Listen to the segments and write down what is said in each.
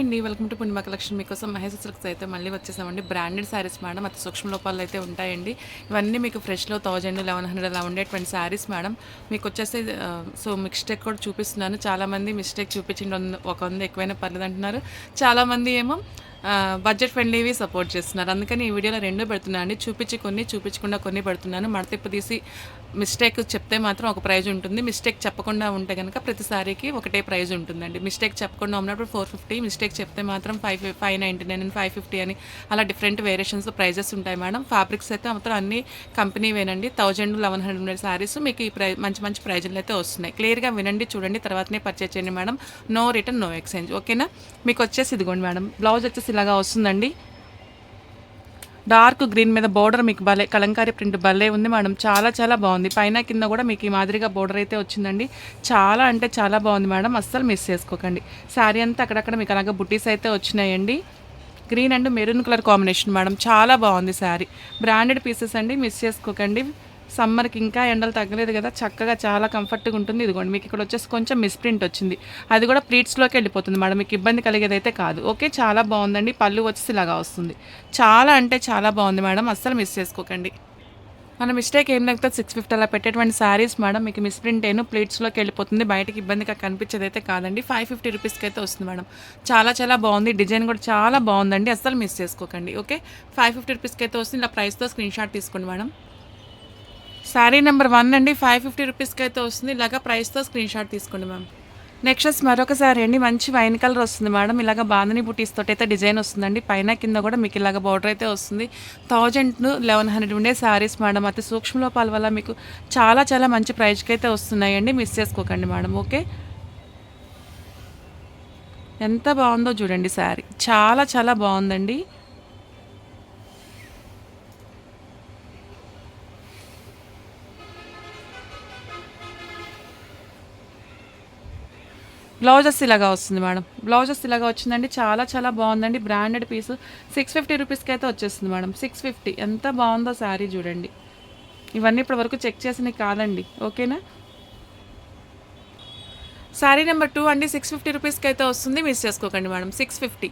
అండి welcome to Purnima collection. మీకోసం Mahesh silks అయితే మళ్ళీ వచ్చేసామండి. బ్రాండెడ్ శారీస్ మేడం, అతి సూక్ష్మ లోపాలు అయితే ఉంటాయండి. ఇవన్నీ మీకు ఫ్రెష్లో 1000, 1100 అలా ఉండేటువంటి శారీస్ మేడం. మీకు వచ్చేసి సో మిస్టేక్ కూడా చూపిస్తున్నాను. చాలామంది మిస్టేక్ చూపించండి, ఒక 100 ఎక్కువైనా పర్లేదు అంటున్నారు. చాలామంది ఏమో బడ్జెట్ ఫ్రెండ్లీవి సపోర్ట్ చేస్తున్నారు. అందుకని ఈ వీడియోలో రెండు పెడుతున్నాను అండి. చూపించకుండా కొన్ని పెడుతున్నాను. మడతిప్పు తీసి మిస్టేక్ చెప్తే మాత్రం ఒక ప్రైజ్ ఉంటుంది. మిస్టేక్ చెప్పకుండా ఉంటే కనుక ప్రతిసారికి ఒకటే ప్రైజ్ ఉంటుందండి. మిస్టేక్ చెప్పకుండా ఉన్నప్పుడు 450, మిస్టేక్ చెప్తే మాత్రం 599 అని 550 అని అలా డిఫరెంట్ వేరియేషన్స్లో ప్రైజెస్ ఉంటాయి మేడం. ఫ్యాబ్రిక్స్ అయితే మాత్రం అన్ని కంపెనీవేనండి. 1000, 1100 శారీస్ మీకు ఈ మంచి మంచి ప్రైజులు అయితే వస్తున్నాయి. క్లియర్గా వినండి, చూడండి, తర్వాతనే పర్చేజ్ చేయండి madam. No return, no exchange. ఓకేనా? మీకు వచ్చేసి ఇదిగోండి మేడం, బ్లౌజ్ వచ్చేసి ఇలాగా వస్తుందండి. డార్క్ గ్రీన్ మీద బోర్డర్ మీకు భలే కలంకారీ ప్రింట్ భలే ఉంది మేడం. చాలా చాలా బాగుంది. పైన కింద కూడా మీకు ఈ మాదిరిగా బోర్డర్ అయితే వచ్చిందండి. చాలా అంటే చాలా బాగుంది మేడం. అస్సలు మిస్ చేసుకోకండి. శారీ అంతా అక్కడక్కడ మీకు అలాగే బుట్టీస్ అయితే వచ్చినాయండి. Green and maroon colour combination madam. చాలా బాగుంది శారీ. బ్రాండెడ్ పీసెస్ అండి, మిస్ చేసుకోకండి. సమ్మర్కి ఇంకా ఎండలు తగ్గలేదు కదా, చక్కగా చాలా కంఫర్ట్గా ఉంటుంది. ఇదిగోండి మీకు ఇక్కడ వచ్చేసి కొంచెం మిస్ప్రింట్ వచ్చింది, అది కూడా ప్లీట్స్లోకి వెళ్ళిపోతుంది మేడం. మీకు ఇబ్బంది కలిగేదైతే కాదు. ఓకే, చాలా బాగుందండి. పళ్ళు వచ్చేసి ఇలాగా వస్తుంది. చాలా అంటే చాలా బాగుంది మేడం. అస్సలు మిస్ చేసుకోకండి. మన మిస్టేక్ ఏం లేకపోతే 650 అలా పెట్టేటువంటి శారీస్ మేడం. మీకు మిస్ప్రింట్ ఏను ప్లీట్స్లోకి వెళ్ళిపోతుంది, బయటకి ఇబ్బందిగా కనిపించేది అయితే కాదండి. 550 రూపీస్కి అయితే వస్తుంది మేడం. చాలా చాలా బాగుంది. డిజైన్ కూడా చాలా బాగుందండి. అస్సలు మిస్ చేసుకోకండి. ఓకే, 550 రూపీస్కి అయితే వస్తుంది. ఇలా ప్రైస్తో స్క్రీన్ షాట్ తీసుకోండి మేడం. శారీ నెంబర్ 1 అండి, 550 రూపీస్కి అయితే వస్తుంది. ఇలాగ ప్రైస్తో స్క్రీన్ షాట్ తీసుకోండి మ్యామ్. నెక్స్ట్ మరొక శారీ అండి, మంచి వైన్ కలర్ వస్తుంది మేడం. ఇలాగ బాందని బుటీస్ తోటి అయితే డిజైన్ వస్తుందండి. పైన కింద కూడా మీకు ఇలాగ బార్డర్ అయితే వస్తుంది. 1000, 1100 ఉండే శారీస్ మేడం. అతి సూక్ష్మ లోపాల వల్ల మీకు చాలా చాలా మంచి ప్రైజ్కి అయితే వస్తున్నాయండి. మిస్ చేసుకోకండి మేడం. ఓకే, ఎంత బాగుందో చూడండి శారీ. చాలా చాలా బాగుందండి. బ్లౌజెస్ ఇలాగా వస్తుంది మేడం. బ్లౌజెస్ ఇలాగా వచ్చిందండి. చాలా చాలా బాగుందండి. బ్రాండెడ్ పీస్ 650 రూపీస్కి అయితే వచ్చేస్తుంది మేడం. 650. ఎంత బాగుందో శారీ చూడండి. ఇవన్నీ ఇప్పటి వరకు చెక్ చేసినవి కాదండి. ఓకేనా? శారీ నెంబర్ 2 అండి, 650 రూపీస్కి అయితే వస్తుంది. మిస్ చేసుకోకండి మేడం. 650.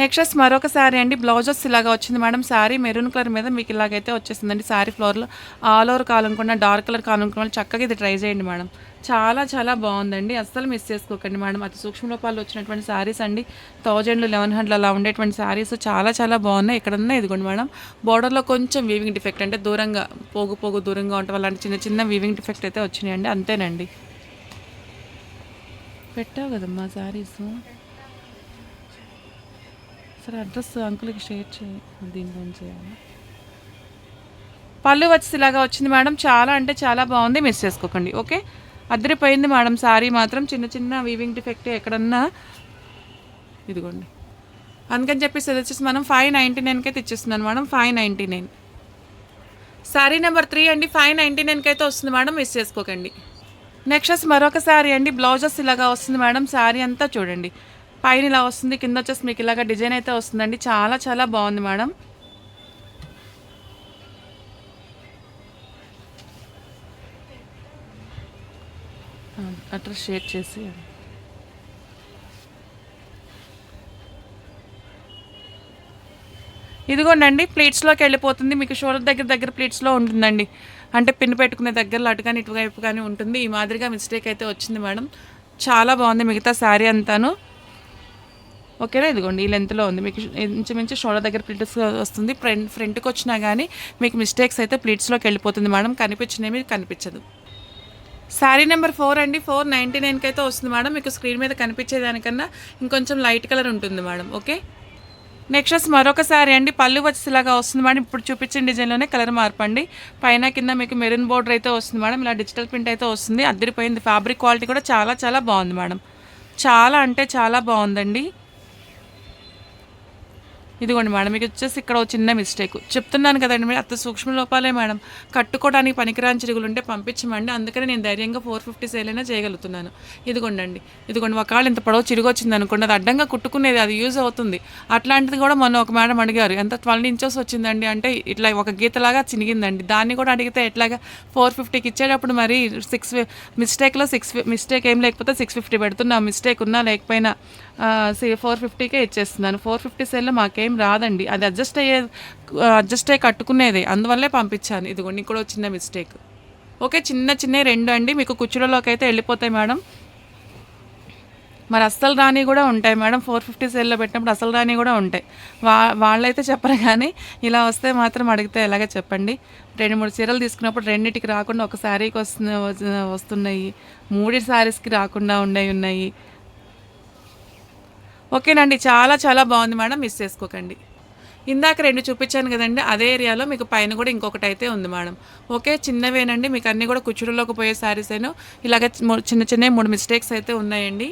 నెక్స్ట్ మరొక శారీ అండి, బ్లౌజెస్ ఇలాగా వచ్చింది మేడం. శారీ మెరూన్ కలర్ మీద మీకు ఇలాగైతే వచ్చేసిందండి. శారీ ఫ్లోర్లో ఆల్ ఓవర్ కావాలనుకున్న, డార్క్ కలర్ కావాలనుకున్న చక్కగా ఇది ట్రై చేయండి మేడం. చాలా చాలా బాగుందండి. అస్సలు మిస్ చేసుకోకండి మేడం. అతి సూక్ష్మ లోపాలు వచ్చినటువంటి శారీస్ అండి. 1000, 1100 అలా ఉండేటువంటి శారీస్ చాలా చాలా బాగున్నాయి. ఇక్కడన్నా ఇదిగోండి మేడం, బోర్డర్లో కొంచెం వీవింగ్ డిఫెక్ట్, అంటే దూరంగా పోగు దూరంగా ఉంటాం, అలాంటి చిన్న చిన్న వీవింగ్ డిఫెక్ట్ అయితే వచ్చినాయండి. అంతేనండి. పెట్టావు కదమ్మా శారీస్. సరే, అడ్రస్ అంకుల్కి షేర్ చేయి. దీని చేయాలి. పళ్ళు వచ్చి ఇలాగా వచ్చింది మేడం. చాలా అంటే చాలా బాగుంది. మిస్ చేసుకోకండి. ఓకే, అద్దరిపోయింది మేడం. శారీ మాత్రం చిన్న చిన్న వీవింగ్ డిఫెక్ట్ ఎక్కడన్నా ఇదిగోండి. అందుకని చెప్పేసి అది వచ్చేసి మనం 599కి అయితే ఇచ్చేస్తున్నాను మేడం. 599. శారీ నెంబర్ 3 అండి, 599కి అయితే వస్తుంది మేడం. మిస్ చేసుకోకండి. నెక్స్ట్ మరొక శారీ అండి, బ్లౌజెస్ ఇలాగా వస్తుంది మేడం. శారీ అంతా చూడండి, పైన ఇలా వస్తుంది, కింద వచ్చేసి మీకు ఇలాగ డిజైన్ అయితే వస్తుందండి. చాలా చాలా బాగుంది మేడం. అడ్రస్ షేర్ చేసి ఇదిగోండి, ప్లేట్స్లోకి వెళ్ళిపోతుంది. మీకు షోల్డర్ దగ్గర ప్లేట్స్లో ఉంటుందండి. అంటే పిన్ పెట్టుకునే దగ్గరలో అటు కానీ ఇటువైపు కానీ ఉంటుంది. ఈ మాదిరిగా మిస్టేక్ అయితే వచ్చింది మేడం. చాలా బాగుంది మిగతా శారీ అంతాను. ఓకేనా? ఇదిగోండి, ఈ లెంత్లో ఉంది. మీకు ఇంచుమించు షోల్డర్ దగ్గర ప్లీట్స్ వస్తుంది. ఫ్రంట్కి వచ్చినా కానీ మీకు మిస్టేక్స్ అయితే ప్లీట్స్లోకి వెళ్ళిపోతుంది మేడం. కనిపించినవి కనిపించదు. శారీ నెంబర్ 4 అండి, 499కి అయితే వస్తుంది మేడం. మీకు స్క్రీన్ మీద కనిపించేదానికన్నా ఇంకొంచెం లైట్ కలర్ ఉంటుంది మేడం. ఓకే, నెక్స్ట్ మరొక శారీ అండి, పళ్ళు వచ్చేలాగా వస్తుంది మేడం. ఇప్పుడు చూపించిన డిజైన్లోనే కలర్ మార్పండి. పైన కింద మీకు మెరూన్ బోర్డర్ అయితే వస్తుంది మేడం. ఇలా డిజిటల్ ప్రింట్ అయితే వస్తుంది. అద్దరిపోయింది. ఫ్యాబ్రిక్ క్వాలిటీ కూడా చాలా చాలా బాగుంది మేడం. చాలా అంటే చాలా బాగుందండి. ఇదిగోండి మేడం, మీకు వచ్చేసి ఇక్కడ చిన్న మిస్టేక్ చెప్తున్నాను కదండి. మీరు అతి సూక్ష్మ లోపాలే మేడం. కట్టుకోవడానికి పనికిరాని చిరుగులు ఉంటే పంపించమండి. అందుకని నేను ధైర్యంగా 450 సేల్ అయినా చేయగలుగుతున్నాను. ఇదిగోండి, ఒకవేళ ఇంత పొడవు చిరుగు వచ్చింది అనుకోండి, అది అడ్డంగా కుట్టుకునేది, అది యూజ్ అవుతుంది. అట్లాంటిది కూడా మొన్న ఒక మేడం అడిగారు, ఎంత 12 ఇంచెస్ వచ్చిందండి అంటే ఇట్లా ఒక గీతలాగా చినిగిందండి. దాన్ని కూడా అడిగితే ఎట్లాగా 450కి ఇచ్చేటప్పుడు మరి 6 మిస్టేక్లో 6 మిస్టేక్ ఏం లేకపోతే 650 పెడుతున్నా. మిస్టేక్ ఉన్నా లేకపోయినా 450కే ఇచ్చేస్తున్నాను. 450 సేల్‌లో మాకేం రాదండి. అది అడ్జస్ట్ అయ్యి కట్టుకునేదే. అందువల్లే పంపించాను. ఇదిగోండి ఇక్కడ ఒక చిన్న మిస్టేక్. ఓకే. చిన్న చిన్నవి 2 అండి. మీకు కుచ్చులలోకైతే వెళ్ళిపోతాయి మేడం. మరి అస్సలు రాని కూడా ఉంటాయి మేడం. 450 సేల్‌లో పెట్టినప్పుడు అసలు రాని కూడా ఉంటాయి. వాళ్ళైతే చెప్పరు కానీ ఇలా వస్తే మాత్రం అడిగితే ఎలాగ చెప్పండి. 2, 3 చీరలు తీసుకున్నప్పుడు రెండిటికి రాకుండా ఒక శారీకి వస్తున్నాయి. 3 శారీస్‌కి రాకుండా ఉన్నాయి. ఓకేనండి. చాలా చాలా బాగుంది మేడం. మిస్ చేసుకోకండి. ఇందాక 2 చూపించాను కదండీ! అదే ఏరియాలో మీకు పైన కూడా ఇంకొకటైతే ఉంది మేడం. ఓకే. చిన్నవేనండి. మీకు అన్నీ కూడా కుచ్చుడులోకి పోయే శారీసేను. ఇలాగ చిన్నవి 3 మిస్టేక్స్ అయితే ఉన్నాయండి.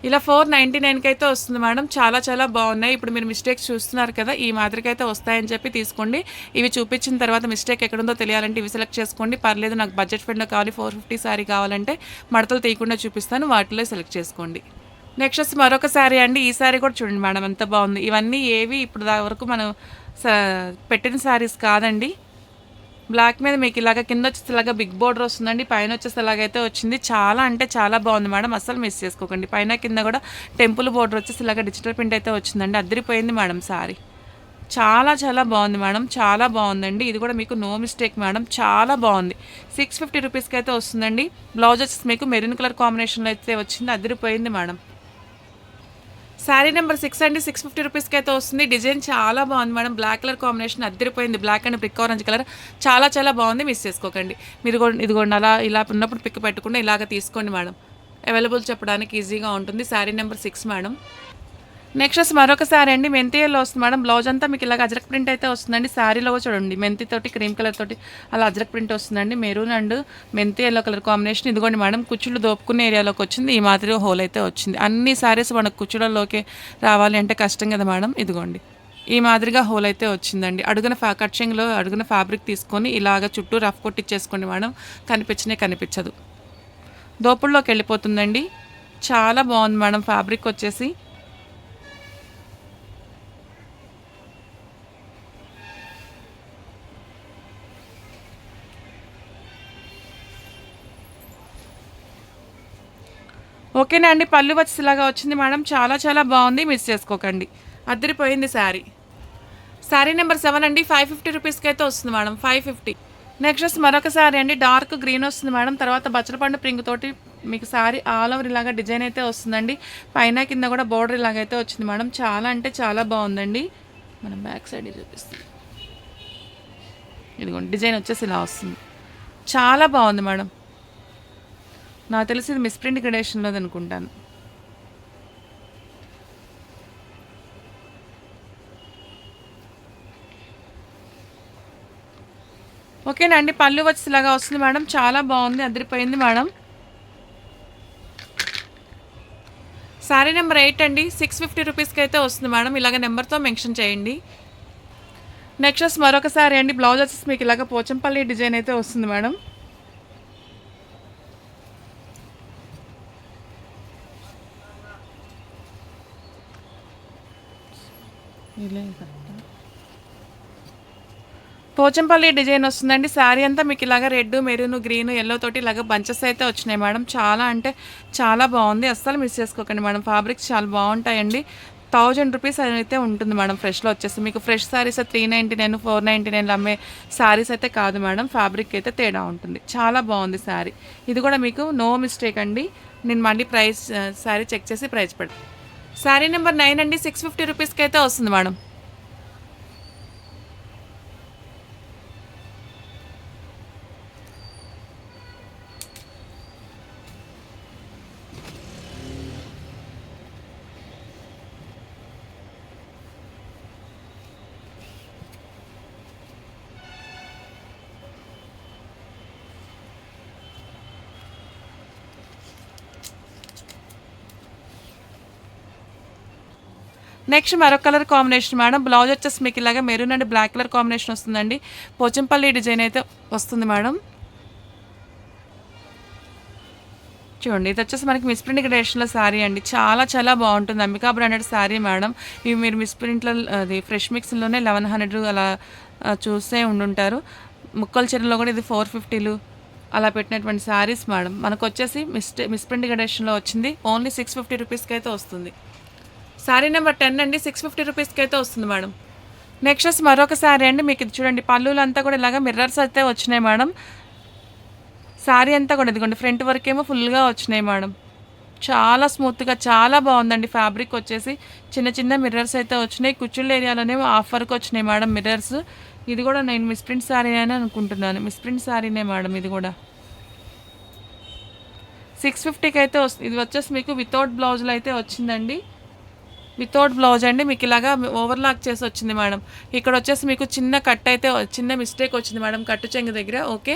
ఇలా 499కి అయితే వస్తుంది మేడం. చాలా చాలా బాగున్నాయి. ఇప్పుడు మీరు మిస్టేక్స్ చూస్తున్నారు కదా! ఈ మాదిరికైతే వస్తాయని చెప్పి తీసుకోండి. ఇవి చూపించిన తర్వాత మిస్టేక్ ఎక్కడుందో తెలియాలంటే ఇవి సెలెక్ట్ చేసుకోండి. పర్లేదు నాకు బడ్జెట్ ఫ్రెండ్‌లో కావాలి 450 శారీ కావాలంటే మడతలు తీయకుండా చూపిస్తాను. వాటిలో సెలెక్ట్ చేసుకోండి. నెక్స్ట్ వచ్చి మరొక శారీ అండి. ఈ శారీ కూడా చూడండి మేడం ఎంత బాగుంది. ఇవన్నీ ఏవి ఇప్పుడు వరకు మనం పెట్టిన శారీస్ కాదండి. బ్లాక్ మీద మీకు ఇలాగ కింద వచ్చేసి ఇలాగ బిగ్ బోర్డర్ వస్తుందండి. పైన వచ్చేసి ఇలాగైతే వచ్చింది. చాలా అంటే చాలా బాగుంది మేడం. అస్సలు మిస్ చేసుకోకండి. పైన కింద కూడా టెంపుల్ బోర్డర్ వచ్చేసి ఇలాగ డిజిటల్ ప్రింట్ అయితే వచ్చిందండి. అద్దరిపోయింది మేడం శారీ. చాలా చాలా బాగుంది మేడం. చాలా బాగుందండి. ఇది కూడా మీకు నో మిస్టేక్ మేడం. చాలా బాగుంది. 650 రూపీస్కి అయితే వస్తుందండి. బ్లౌజ్ వచ్చేసి మీకు మెరూన్ కలర్ కాంబినేషన్లో అయితే వచ్చింది. అద్దరిపోయింది మేడం. శారీ నెంబర్ 6 అండి. 650 రూపీస్కి అయితే వస్తుంది. డిజైన్ చాలా బాగుంది మేడం. బ్లాక్ కలర్ కాంబినేషన్ అద్దరిపోయింది. Black and brick orange colour చాలా చాలా బాగుంది. మిస్ చేసుకోకండి. మీరు ఇదిగోండి అలా ఇలా ఉన్నప్పుడు పిక్ పెట్టకుండా ఇలాగ తీసుకోండి మేడం. అవైలబుల్ చెప్పడానికి ఈజీగా ఉంటుంది. Sari number 6 madam. నెక్స్ట్ వచ్చి మరొక శారీ అండి. మెంతి ఎల్లో వస్తుంది మేడం. బ్లౌజ్ అంతా మీకు ఇలాగ అజరక్ ప్రింట్ అయితే వస్తుందండి. శారీలో చూడండి మెంతి తోటి క్రీమ్ కలర్ తోటి అలా అజరక్ ప్రింట్ వస్తుందండి. మెరూన్ అండ్ మెంతి ఎల్లో కలర్ కాంబినేషన్. ఇదిగోండి మేడం కుచ్చుళ్ళు దోపుకునే ఏరియాలోకి వచ్చింది. ఈ మాదిరి హోల్ అయితే వచ్చింది. అన్ని శారీస్ మనకు కుచ్చులలోకి రావాలి అంటే కష్టం కదా మేడం. ఇదిగోండి ఈ మాదిరిగా హోల్ అయితే వచ్చిందండి. అడుగున కట్చింగ్లో అడుగున ఫ్యాబ్రిక్ తీసుకొని ఇలాగ చుట్టూ రఫ్ కొట్టిచ్చేసుకోండి మేడం. కనిపించదు. దోపుల్లోకి వెళ్ళిపోతుందండి. చాలా బాగుంది మేడం ఫ్యాబ్రిక్ వచ్చేసి. ఓకేనా అండి. పళ్ళు వచ్చేలాగా వచ్చింది మేడం. చాలా చాలా బాగుంది. మిస్ చేసుకోకండి. అద్దరిపోయింది శారీ. శారీ నెంబర్ 7 అండి. 550 రూపీస్కి అయితే వస్తుంది మేడం. 550. నెక్స్ట్ వచ్చి మరొక శారీ అండి. డార్క్ గ్రీన్ వస్తుంది మేడం. తర్వాత బచ్చలపండు ప్రింగ్ తోటి మీకు శారీ ఆల్ ఓవర్ ఇలాగా డిజైన్ అయితే వస్తుందండి. పైన కింద కూడా బోర్డర్ ఇలాగైతే వచ్చింది మేడం. చాలా అంటే చాలా బాగుందండి. మనం బ్యాక్ సైడ్ చూపిస్తాం. ఇదిగోండి డిజైన్ వచ్చేసి ఇలా వస్తుంది. చాలా బాగుంది మేడం. నాకు తెలిసి ఇది మిస్ప్రింట్ గ్రేడేషన్లోది అనుకుంటాను. ఓకేనా అండి. పళ్ళు వచ్చేలాగా వస్తుంది మేడం. చాలా బాగుంది. అదిరిపోయింది మేడం. శారీ నెంబర్ 8 అండి. 650 రూపీస్కి అయితే వస్తుంది మేడం. ఇలాగ నెంబర్తో మెన్షన్ చేయండి. నెక్స్ట్ మరొక శారీ అండి. బ్లౌజ్ వచ్చేసి మీకు ఇలాగ పోచంపల్లి డిజైన్ అయితే వస్తుంది మేడం. పోచంపల్లి డిజైన్ వస్తుందండి. శారీ అంతా మీకు ఇలాగ రెడ్ మెరూన్ గ్రీన్ ఎల్లో తోటి ఇలాగ బంచెస్ అయితే వచ్చినాయి మేడం. చాలా అంటే చాలా బాగుంది. అస్సలు మిస్ చేసుకోకండి మేడం. ఫ్యాబ్రిక్స్ చాలా బాగుంటాయండి. 1000 రూపీస్ అయితే ఉంటుంది మేడం. ఫ్రెష్లో వచ్చేసి మీకు ఫ్రెష్ శారీస్ 399 499 అమ్మే శారీస్ అయితే కాదు మేడం. ఫ్యాబ్రిక్ అయితే తేడా ఉంటుంది. చాలా బాగుంది శారీ. ఇది కూడా మీకు నో మిస్టేక్ అండి. నేను మళ్ళీ ప్రైస్ శారీ చెక్ చేసి ప్రైస్ పెడతాను. శారీ నెంబర్ 9 అండి. 650 రూపీస్కి అయితే వస్తుంది మేడం. నెక్స్ట్ మరొక కలర్ కాంబినేషన్ మేడం. బ్లౌజ్ వచ్చేసి మీకు ఇలాగా maroon and black colour combination వస్తుందండి. పోచంపల్లి డిజైన్ అయితే వస్తుంది మేడం. చూడండి ఇది వచ్చేసి మనకి మిస్ప్రింట్ గ్రేడేషన్లో శారీ అండి. చాలా చాలా బాగుంటుంది. Ambika branded sari madam. ఇవి మీరు మిస్ప్రింట్లో అది ఫ్రెష్ మిక్స్లోనే 1100 అలా చూసే ఉండుంటారు. ముక్కల చీరలో కూడా ఇది 450లు అలా పెట్టినటువంటి శారీస్ మేడం. మనకు వచ్చేసి మిస్ప్రింట్ గడేషన్లో వచ్చింది. ఓన్లీ 650 రూపీస్కి అయితే వస్తుంది. శారీ నెంబర్ 10 అండి. 650 రూపీస్కి అయితే వస్తుంది మేడం. నెక్స్ట్ మరొక శారీ అండి. మీకు ఇది చూడండి, పళ్ళులు అంతా కూడా ఇలాగ మిర్రర్స్ అయితే వచ్చినాయి మేడం. శారీ అంతా కూడా ఇదిగోండి, ఫ్రంట్ వరకు ఏమో ఫుల్గా వచ్చినాయి మేడం. చాలా స్మూత్గా చాలా బాగుందండి. ఫ్యాబ్రిక్ వచ్చేసి చిన్న చిన్న మిర్రర్స్ అయితే వచ్చినాయి. కుచ్చుళ్ళ ఏరియాలోనే హాఫ్ వరకు వచ్చినాయి మేడం మిర్రర్స్. ఇది కూడా నేను మిస్ప్రింట్ శారీ అని అనుకుంటున్నాను. మిస్ప్రింట్ శారీనే మేడం ఇది కూడా. 650కి అయితే వస్తుంది. ఇది వచ్చేసి మీకు వితౌట్ బ్లౌజ్లో అయితే వచ్చిందండి. వితౌట్ బ్లౌజ్ అండి. మీకు ఇలాగా ఓవర్లాక్ చేసి వచ్చింది మేడం. ఇక్కడ వచ్చేసి మీకు చిన్న కట్ అయితే చిన్న మిస్టేక్ వచ్చింది మేడం కట్టు చెంగు దగ్గర. ఓకే,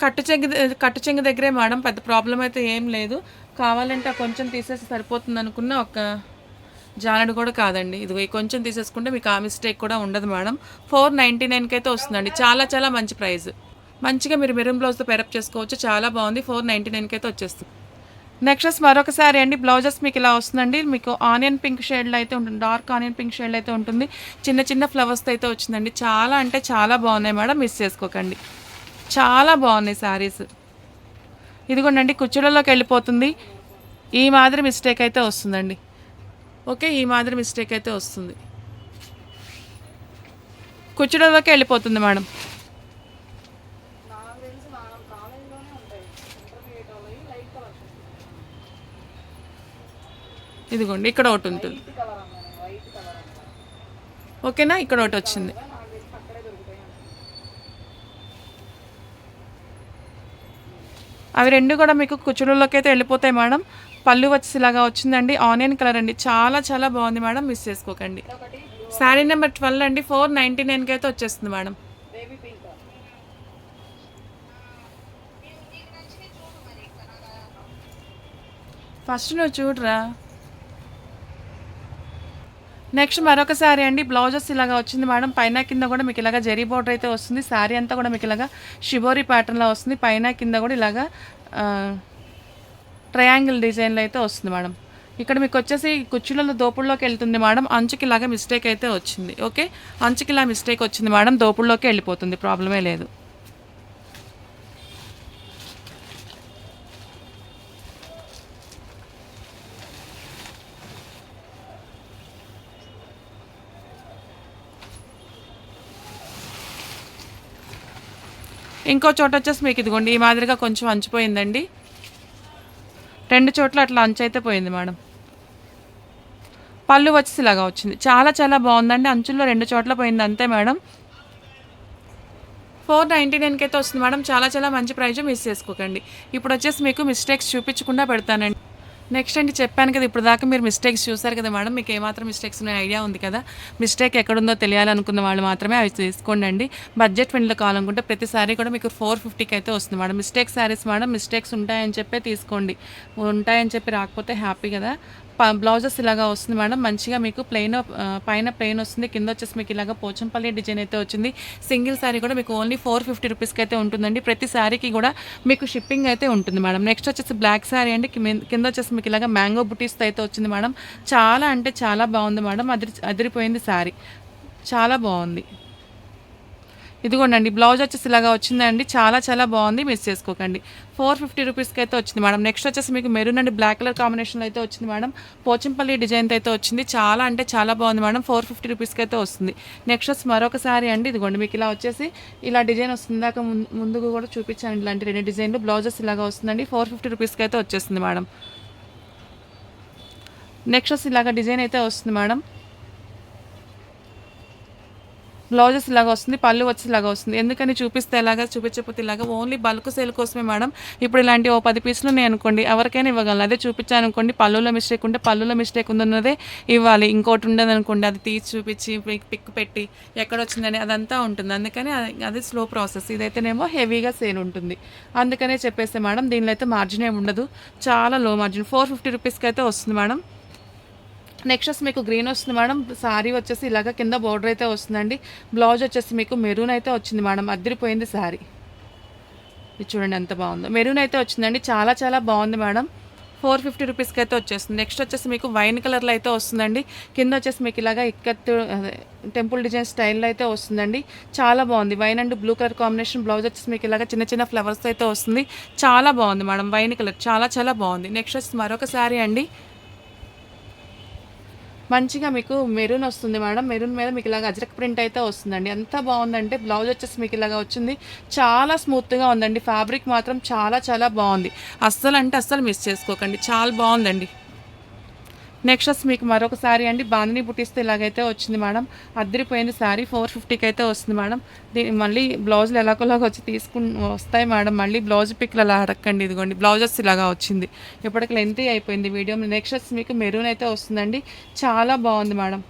కట్టు చెంగు దగ్గరే మేడం, పెద్ద ప్రాబ్లం అయితే ఏం లేదు. కావాలంటే కొంచెం తీసేసి సరిపోతుంది అనుకున్న ఒక జానడు కూడా కాదండి. ఇది కొంచెం తీసేసుకుంటే మీకు ఆ మిస్టేక్ కూడా ఉండదు మేడం. 499కి అయితే వస్తుందండి. చాలా చాలా మంచి ప్రైస్. మంచిగా మీరు మెరూన్ బ్లౌజ్తో పేరప్ చేసుకోవచ్చు. చాలా బాగుంది. 499కి అయితే వచ్చేస్తుంది. నెక్స్ట్ మరొక శారీ అండి. బ్లౌజెస్ మీకు ఇలా వస్తుందండి. మీకు ఆనియన్ పింక్ షేడ్లో అయితే ఉంటుంది, డార్క్ ఆనియన్ పింక్ షేడ్లో అయితే ఉంటుంది. చిన్న చిన్న ఫ్లవర్స్తో అయితే వచ్చిందండి. చాలా అంటే చాలా బాగున్నాయి మేడం, మిస్ చేసుకోకండి. చాలా బాగున్నాయి శారీస్. ఇదిగోండి, కుచ్చుళ్ళలోకి వెళ్ళిపోతుంది. ఈ మాదిరి మిస్టేక్ అయితే వస్తుందండి. ఓకే, ఈ మాదిరి మిస్టేక్ అయితే వస్తుంది. కుచ్చుళ్ళలోకి వెళ్ళిపోతుంది మేడం. ఇదిగోండి, ఇక్కడ ఒకటి ఉంటుంది. ఓకేనా, ఇక్కడ ఒకటి వచ్చింది. అవి రెండు కూడా మీకు కుచ్చుళ్ళలోకి అయితే వెళ్ళిపోతాయి మేడం. పళ్ళు వచ్చి ఇలాగా వచ్చిందండి. ఆనియన్ కలర్ అండి. చాలా చాలా బాగుంది మేడం, మిస్ చేసుకోకండి. శారీ నెంబర్ 12 అండి. 499కి అయితే వచ్చేస్తుంది మేడం. ఫస్ట్ నువ్వు చూడరా. నెక్స్ట్ మరొక శారీ అండి. బ్లౌజెస్ ఇలాగా వచ్చింది మేడం. పైన కింద కూడా మీకు ఇలాగా జరీ బోర్డర్ అయితే వస్తుంది. శారీ అంతా కూడా మీకు ఇలాగా షిబోరీ ప్యాటర్న్లో వస్తుంది. పైన కింద కూడా ఇలాగా ట్రయాంగిల్ డిజైన్లో అయితే వస్తుంది మేడం. ఇక్కడ మీకు వచ్చేసి కుచ్చులలో దోపుల్లోకి వెళ్తుంది మేడం. అంచుకి ఇలాగా మిస్టేక్ అయితే వచ్చింది. ఓకే, అంచుకి ఇలా మిస్టేక్ వచ్చింది మేడం. దోపుల్లోకి వెళ్ళిపోతుంది, ప్రాబ్లమే లేదు. ఇంకో చోట వచ్చేసి మీకు ఇదిగోండి, ఈ మాదిరిగా కొంచెం అంచిపోయిందండి. 2 చోట్ల అట్లా అంచు అయితే పోయింది మేడం. పళ్ళు వచ్చేసి ఇలాగా వచ్చింది. చాలా చాలా బాగుందండి. అంచుల్లో 2 చోట్ల పోయింది అంతే మేడం. 499కి అయితే వస్తుంది మేడం. చాలా చాలా మంచి ప్రైజ్, మిస్ చేసుకోకండి. ఇప్పుడు వచ్చేసి మీకు మిస్టేక్స్ చూపించకుండా పెడతానండి. నెక్స్ట్ అండి, చెప్పాను కదా ఇప్పుడు దాకా మీరు మిస్టేక్స్ చూసారు కదా మేడం. మీకు ఏమాత్రం మిస్టేక్స్ ఉన్నాయో ఐడియా ఉంది కదా. మిస్టేక్ ఎక్కడుందో తెలియాలనుకున్న వాళ్ళు మాత్రమే అవి తీసుకోండి అండి. బడ్జెట్ ఫ్రెండ్లో కావాలనుకుంటే ప్రతిసారి కూడా మీకు 450కి అయితే వస్తుంది madam. Mistake saris madam, mistakes ఉంటాయని చెప్పే తీసుకోండి. ఉంటాయని చెప్పి రాకపోతే హ్యాపీ కదా. బ్లౌజెస్ ఇలాగా వస్తుంది మేడం. మంచిగా మీకు పైన ప్లెయిన్ వస్తుంది. కింద వచ్చేసి మీకు ఇలాగ పోచంపల్లి డిజైన్ అయితే వచ్చింది. సింగిల్ శారీ కూడా మీకు ఓన్లీ 450 రూపీస్కి అయితే ఉంటుందండి. ప్రతి శారీకి కూడా మీకు షిప్పింగ్ అయితే ఉంటుంది మేడం. నెక్స్ట్ వచ్చేసి బ్లాక్ శారీ అండి. కింద వచ్చేసి మీకు ఇలాగ మ్యాంగో బుటీస్తో అయితే వచ్చింది మేడం. చాలా అంటే చాలా బాగుంది మేడం. అదిరిపోయింది శారీ, చాలా బాగుంది. ఇదిగోండి, బ్లౌజ్ వచ్చేసి ఇలాగా వచ్చిందండి. చాలా చాలా బాగుంది, మిస్ చేసుకోకండి. 450 రూపీస్కి అయితే వచ్చింది మేడం. నెక్స్ట్ వచ్చేసి మీకు మెరూన్ అండ్ బ్లాక్ కలర్ కాంబినేషన్లో అయితే వచ్చింది మేడం. పోచంపల్లి డిజైన్తో అయితే వచ్చింది. చాలా అంటే చాలా బాగుంది మేడం. 450 రూపీస్కి అయితే వస్తుంది. నెక్స్ట్ వచ్చి మరొక శారీ అండి. ఇదిగోండి, మీకు ఇలా వచ్చేసి ఇలా డిజైన్ వస్తుంది. దాకా ముందుకు కూడా చూపించాను ఇలాంటి 2 డిజైన్లు. బ్లౌజెస్ ఇలాగా వస్తుందండి. 450 రూపీస్కి అయితే వచ్చేస్తుంది మేడం. నెక్స్ట్ వచ్చి ఇలాగ డిజైన్ అయితే వస్తుంది మేడం. బ్లౌజెస్ ఇలాగ వస్తుంది. పళ్ళు వచ్చి ఇలాగ వస్తుంది. ఎందుకని చూపిస్తే ఇలాగా, చూపించకపోతే ఇలాగా. ఓన్లీ బల్క్ సేల్ కోసమే మేడం. ఇప్పుడు ఇలాంటి 10 పీసులు ఉన్నాయి అనుకోండి, ఎవరికైనా ఇవ్వగలను. అదే చూపించాను అనుకోండి, పళ్ళులో మిస్టేక్ ఉంటే పళ్ళులో మిస్టేక్ ఉందన్నదే ఇవ్వాలి. ఇంకోటి ఉండదు అనుకోండి, అది తీసి చూపించి పిక్ పెట్టి ఎక్కడ వచ్చిందని అదంతా ఉంటుంది. అందుకని అది స్లో ప్రాసెస్. ఇదైతేనేమో హెవీగా సేల్ ఉంటుంది. అందుకనే చెప్పేస్తే మేడం, దీనిలో అయితే మార్జిన్ ఏమి ఉండదు. చాలా లో మార్జిన్. 450 రూపీస్కి అయితే వస్తుంది మేడం. నెక్స్ట్ మీకు గ్రీన్ వస్తుంది మేడం. శారీ వచ్చేసి ఇలాగ కింద బోర్డర్ అయితే వస్తుందండి. బ్లౌజ్ వచ్చేసి మీకు మెరూన్ అయితే వచ్చింది మేడం. అదిరిపోయింది శారీ. ఇది చూడండి ఎంత బాగుందో. మెరూన్ అయితే వచ్చిందండి. చాలా చాలా బాగుంది మేడం. 450 రూపీస్కి అయితే వచ్చేస్తుంది. నెక్స్ట్ వచ్చేసి మీకు వైన్ కలర్లో అయితే వస్తుందండి. కింద వచ్చేసి మీకు ఇలాగా ఇక్కత్తు అదే టెంపుల్ డిజైన్ స్టైల్లో అయితే వస్తుందండి. చాలా బాగుంది. Wine and blue colour combination. Blouse వచ్చేసి మీకు ఇలాగ చిన్న చిన్న ఫ్లవర్స్ అయితే వస్తుంది. చాలా బాగుంది మేడం. వైన్ కలర్ చాలా చాలా బాగుంది. నెక్స్ట్ వచ్చేసి మరొక శారీ అండి. మంచిగా మీకు మెరూన్ వస్తుంది మేడం. మెరూన్ మీద మీకు ఇలాగ అజ్రక్ ప్రింట్ అయితే వస్తుందండి. ఎంత బాగుందంటే బ్లౌజ్ వచ్చేసి మీకు ఇలాగ వచ్చింది. చాలా స్మూత్గా ఉందండి. ఫ్యాబ్రిక్ మాత్రం చాలా చాలా బాగుంది. అస్సలు అంటే అస్సలు మిస్ చేసుకోకండి. చాలా బాగుందండి. నెక్స్ట్ వచ్చి మీకు మరొక శారీ అండి. బాందిని బుట్టిస్తే ఇలాగైతే వచ్చింది మేడం. అద్దరిపోయింది శారీ. 450కి అయితే వస్తుంది మేడం. మళ్ళీ బ్లౌజులు ఎలాగోలాగా వచ్చి వస్తాయి మేడం. మళ్ళీ బ్లౌజ్ పిక్లు అలా అడగండి. ఇదిగోండి బ్లౌజెస్ ఇలాగా వచ్చింది. ఇప్పటికి లెంతీ అయిపోయింది వీడియో. నెక్స్ట్ వచ్చి మీకు మెరూన్ అయితే వస్తుందండి. చాలా బాగుంది మేడం.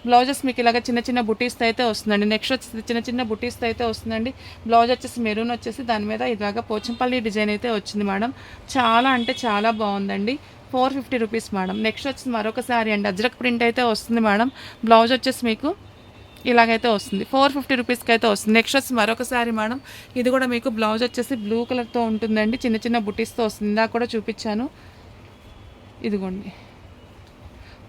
బ్లౌజెస్ మీకు ఇలాగ చిన్న చిన్న బుటీస్తో అయితే వస్తుందండి. నెక్స్ట్ వచ్చేసి చిన్న చిన్న బుటీస్తో అయితే వస్తుందండి. బ్లౌజ్ వచ్చేసి మెరూన్ వచ్చేసి దాని మీద ఇలాగ పోచంపల్లి డిజైన్ అయితే వచ్చింది మేడం. చాలా అంటే చాలా బాగుందండి. 450 రూపీస్ మేడం. నెక్స్ట్ వచ్చేసి మరొక శారీ అండి. అజ్రక్ ప్రింట్ అయితే వస్తుంది మేడం. బ్లౌజ్ వచ్చేసి మీకు ఇలాగైతే వస్తుంది. 450 రూపీస్కి అయితే వస్తుంది. నెక్స్ట్ వచ్చి మరొక శారీ మేడం. ఇది కూడా మీకు బ్లౌజ్ వచ్చేసి బ్లూ కలర్తో ఉంటుందండి. చిన్న చిన్న బుటీస్తో వస్తుంది. ఇందాక కూడా చూపించాను. ఇదిగోండి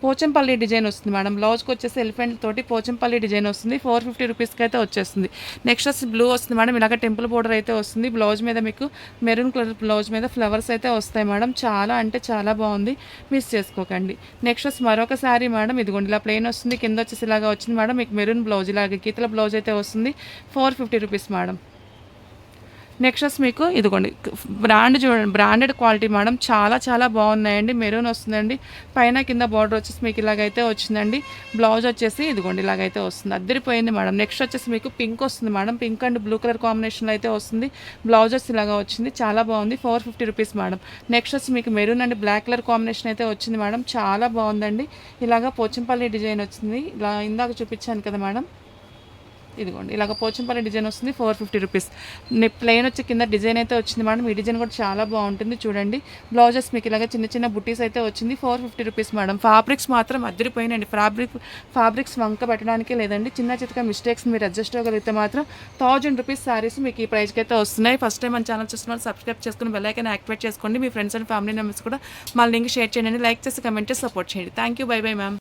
పోచంపల్లి డిజైన్ వస్తుంది మేడం. బ్లౌజ్కి వచ్చేసి ఎలిఫెంట్ తోటి పోచంపల్లి డిజైన్ వస్తుంది. 450 రూపీస్కి అయితే వచ్చేస్తుంది. నెక్స్ట్ వచ్చి బ్లూ వస్తుంది మేడం. ఇలాగ టెంపుల్ బోర్డర్ అయితే వస్తుంది. బ్లౌజ్ మీద మీకు మెరూన్ కలర్ బ్లౌజ్ మీద ఫ్లవర్స్ అయితే వస్తాయి మేడం. చాలా అంటే చాలా బాగుంది. మిస్ చేసుకోకండి. నెక్స్ట్ వచ్చి మరొక శారీ మేడం. ఇదిగోండి ఇలా ప్లెయిన్ వస్తుంది. కింద వచ్చేసి ఇలాగా వచ్చింది మేడం. మీకు మెరూన్ బ్లౌజ్ ఇలాగ గీతల బ్లౌజ్ అయితే వస్తుంది. 450 రూపీస్ మేడం. నెక్స్ట్ వచ్చి మీకు ఇదిగోండి బ్రాండ్ చూడండి. Branded quality madam. చాలా చాలా బాగున్నాయండి. మెరూన్ వస్తుందండి. పైన కింద బార్డర్ వచ్చేసి మీకు ఇలాగైతే వచ్చిందండి. బ్లౌజ్ వచ్చేసి ఇదిగోండి ఇలాగైతే వస్తుంది. అద్దరిపోయింది మేడం. నెక్స్ట్ వచ్చేసి మీకు పింక్ వస్తుంది madam. Pink and blue colour కాంబినేషన్లో అయితే వస్తుంది. బ్లౌజెస్ ఇలాగా వచ్చింది. చాలా బాగుంది. 450 రూపీస్ మేడం. నెక్స్ట్ వచ్చి మీకు maroon and black colour combination అయితే వచ్చింది మేడం. చాలా బాగుందండి. ఇలాగా పోచంపల్లి డిజైన్ వచ్చింది. ఇలా ఇందాక చూపించాను కదా మేడం. ఇదిగోండి ఇలాగ పోచంపల్లి డిజైన్ వస్తుంది. 450 రూపీస్. ప్లెయిన్ వచ్చి కింద డిజైన్ అయితే వచ్చింది మేడం. ఈ డిజైన్ కూడా చాలా బాగుంటుంది చూడండి. బ్లౌజెస్ మీకు ఇలాగ చిన్న చిన్న బుట్టీస్ అయితే వచ్చింది. 450 రూపీస్ మేడం. ఫ్యాబ్రిక్స్ మాత్రం అద్దరిపోయినండి. ఫ్యాబ్రిక్స్ వంక పెట్టడానికి లేదండి. చిన్న చిన్న మిస్టేక్స్ మీరు అడ్జస్ట్ అవ్వగలిగితే మాత్రం 1000 రూపీస్ శారీస్ మీకు ఈ ప్రైస్కి అయితే వస్తున్నాయి. ఫస్ట్ టైం మన ఛానల్ చూస్తున్నారు సబ్స్క్రైబ్ చేసుకుని బెల్ ఐకాన్ యాక్టివేట్ చేసుకోండి. మీ ఫ్రెండ్స్ అండ్ ఫ్యామిలీ మెంబర్స్ కూడా మా లింక్ షేర్ చేయండి. లైక్ చేసి కమెంట్ చేసి సపోర్ట్ చేయండి. Thank you. By by ma'am.